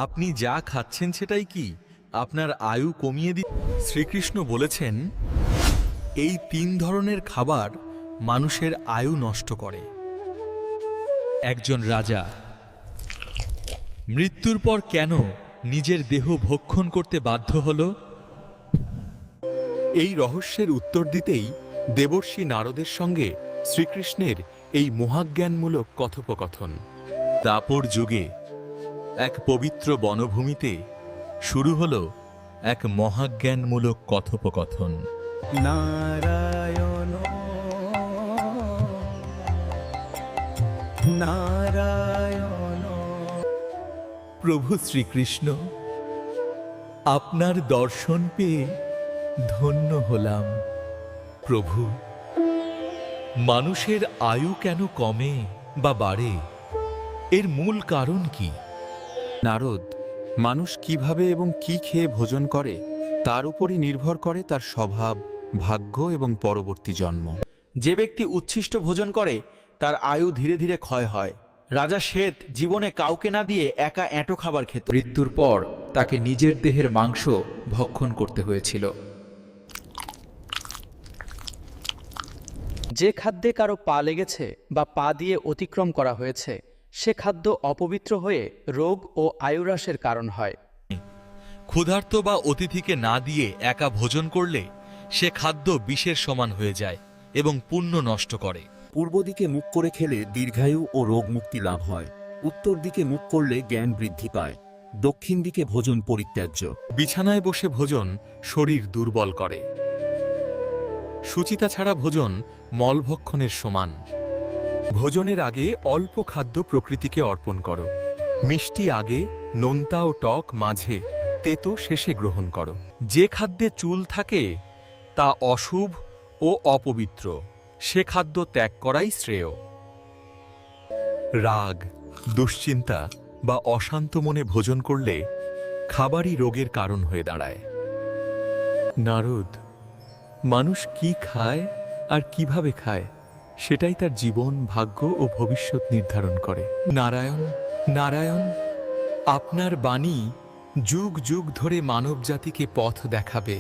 আপনি যা খাচ্ছেন সেটাই কি আপনার আয়ু কমিয়ে দি? শ্রীকৃষ্ণ বলেছেন, এই 3 ধরনের খাবার মানুষের আয়ু নষ্ট করে। একজন রাজা মৃত্যুর পর কেন নিজের দেহ ভক্ষণ করতে বাধ্য হল? এই রহস্যের উত্তর দিতেই দেবর্ষি নারদের সঙ্গে শ্রীকৃষ্ণের এই মহাজ্ঞানমূলক কথোপকথন। দাপর যুগে এক পবিত্র বনভূমিতে শুরু হল এক মহাজ্ঞানমূলক কথোপকথন। নারায়ণ নারায়ণ। প্রভু শ্রীকৃষ্ণ, আপনার দর্শন পেয়ে ধন্য হলাম। প্রভু, মানুষের আয়ু কেন কমে বা বাড়ে, এর মূল কারণ কি? নারদ, মানুষ কিভাবে এবং কি খেয়ে ভোজন করে তার উপরই নির্ভর করে তার স্বভাব, ভাগ্য এবং পরবর্তী জন্ম। যে ব্যক্তি উচ্ছিষ্ট ভোজন করে তার আয়ু ধীরে ধীরে ক্ষয় হয়। রাজা শ্বেত জীবনে কাউকে না দিয়ে একা এঁটো খাবার খেত। মৃত্যুর পর তাকে নিজের দেহের মাংস ভক্ষণ করতে হয়েছিল। যে খাদ্যে কারো পা লেগেছে বা পা দিয়ে অতিক্রম করা হয়েছে সে খাদ্য অপবিত্র হয়ে রোগ ও আয়ুরাসের কারণ হয়। ক্ষুধার্ত বা অতিথিকে না দিয়ে একা ভোজন করলে সে খাদ্য বিষের সমান হয়ে যায় এবং পুণ্য নষ্ট করে। পূর্ব দিকে মুখ করে খেলে দীর্ঘায়ু ও রোগ মুক্তি লাভ হয়। উত্তর দিকে মুখ করলে জ্ঞান বৃদ্ধি পায়। দক্ষিণ দিকে ভোজন পরিত্যাজ্য। বিছানায় বসে ভোজন শরীর দুর্বল করে। সুচিতা ছাড়া ভোজন মলভক্ষণের সমান। ভোজনের আগে অল্প খাদ্য প্রকৃতিকে অর্পণ করো। মিষ্টি আগে, নোনতা ও টক মাঝে, তেতো শেষে গ্রহণ করো। যে খাদ্যে চুল থাকে তা অশুভ ও অপবিত্র, সে খাদ্য ত্যাগ করাই শ্রেয়। রাগ, দুশ্চিন্তা বা অশান্ত মনে ভোজন করলে খাবারই রোগের কারণ হয়ে দাঁড়ায়। নারদ, মানুষ কি খায় আর কিভাবে খায় সেটাই তার জীবন, ভাগ্য ও ভবিষ্যৎ নির্ধারণ করে। নারায়ণ, নারায়ণ, আপনার বাণী যুগ যুগ ধরে মানবজাতিকে পথ দেখাবে।